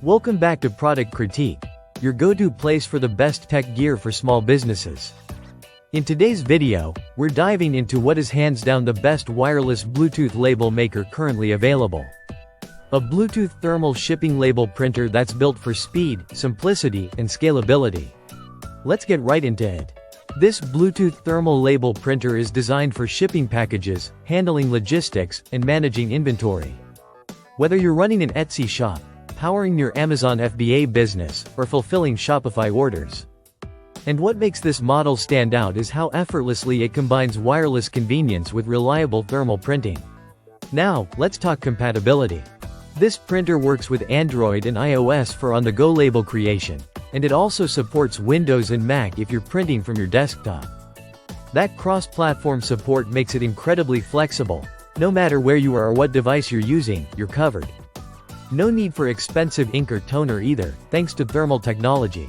Welcome back to Product Critique, your go-to place for the best tech gear for small businesses. In today's video, we're diving into what is hands down the best wireless Bluetooth label maker currently available. A Bluetooth thermal shipping label printer that's built for speed, simplicity, and scalability. Let's get right into it. This Bluetooth thermal label printer is designed for shipping packages, handling logistics, and managing inventory. Whether you're running an Etsy shop, powering your Amazon FBA business, or fulfilling Shopify orders. And what makes this model stand out is how effortlessly it combines wireless convenience with reliable thermal printing. Now, let's talk compatibility. This printer works with Android and iOS for on-the-go label creation, and it also supports Windows and Mac if you're printing from your desktop. That cross-platform support makes it incredibly flexible. No matter where you are or what device you're using, you're covered. No need for expensive ink or toner either, thanks to thermal technology.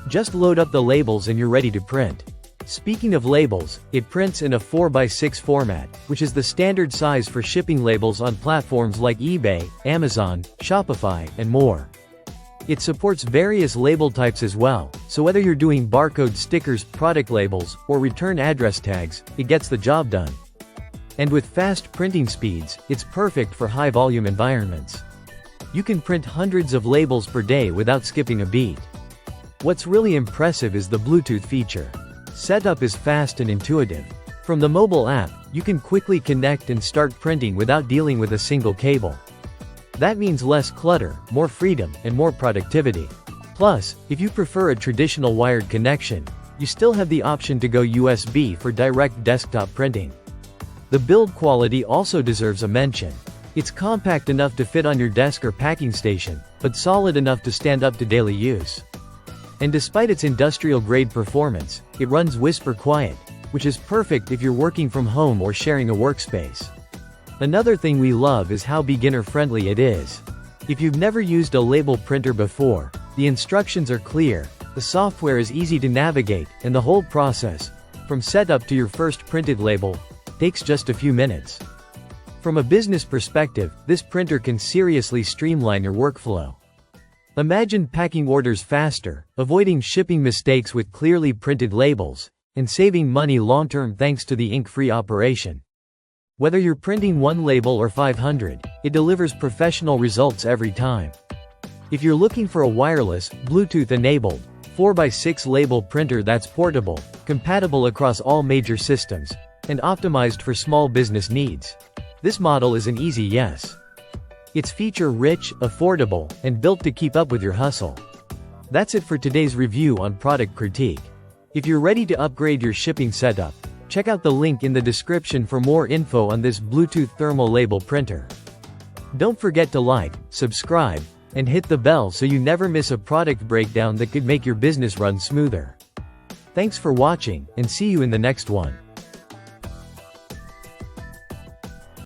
Just load up the labels and you're ready to print. Speaking of labels, it prints in a 4x6 format, which is the standard size for shipping labels on platforms like eBay, Amazon, Shopify, and more. It supports various label types as well, so whether you're doing barcode stickers, product labels, or return address tags, it gets the job done. And with fast printing speeds, it's perfect for high-volume environments. You can print hundreds of labels per day without skipping a beat. What's really impressive is the Bluetooth feature. Setup is fast and intuitive. From the mobile app, you can quickly connect and start printing without dealing with a single cable. That means less clutter, more freedom, and more productivity. Plus, if you prefer a traditional wired connection, you still have the option to go USB for direct desktop printing. The build quality also deserves a mention. It's compact enough to fit on your desk or packing station, but solid enough to stand up to daily use. And despite its industrial-grade performance, it runs whisper quiet, which is perfect if you're working from home or sharing a workspace. Another thing we love is how beginner-friendly it is. If you've never used a label printer before, the instructions are clear, the software is easy to navigate, and the whole process, from setup to your first printed label, takes just a few minutes. From a business perspective, this printer can seriously streamline your workflow. Imagine packing orders faster, avoiding shipping mistakes with clearly printed labels, and saving money long-term thanks to the ink-free operation. Whether you're printing one label or 500, it delivers professional results every time. If you're looking for a wireless, Bluetooth-enabled, 4x6 label printer that's portable, compatible across all major systems, and optimized for small business needs, this model is an easy yes. It's feature-rich, affordable, and built to keep up with your hustle. That's it for today's review on Product Critique. If you're ready to upgrade your shipping setup, check out the link in the description for more info on this Bluetooth thermal label printer. Don't forget to like, subscribe, and hit the bell so you never miss a product breakdown that could make your business run smoother. Thanks for watching, and see you in the next one.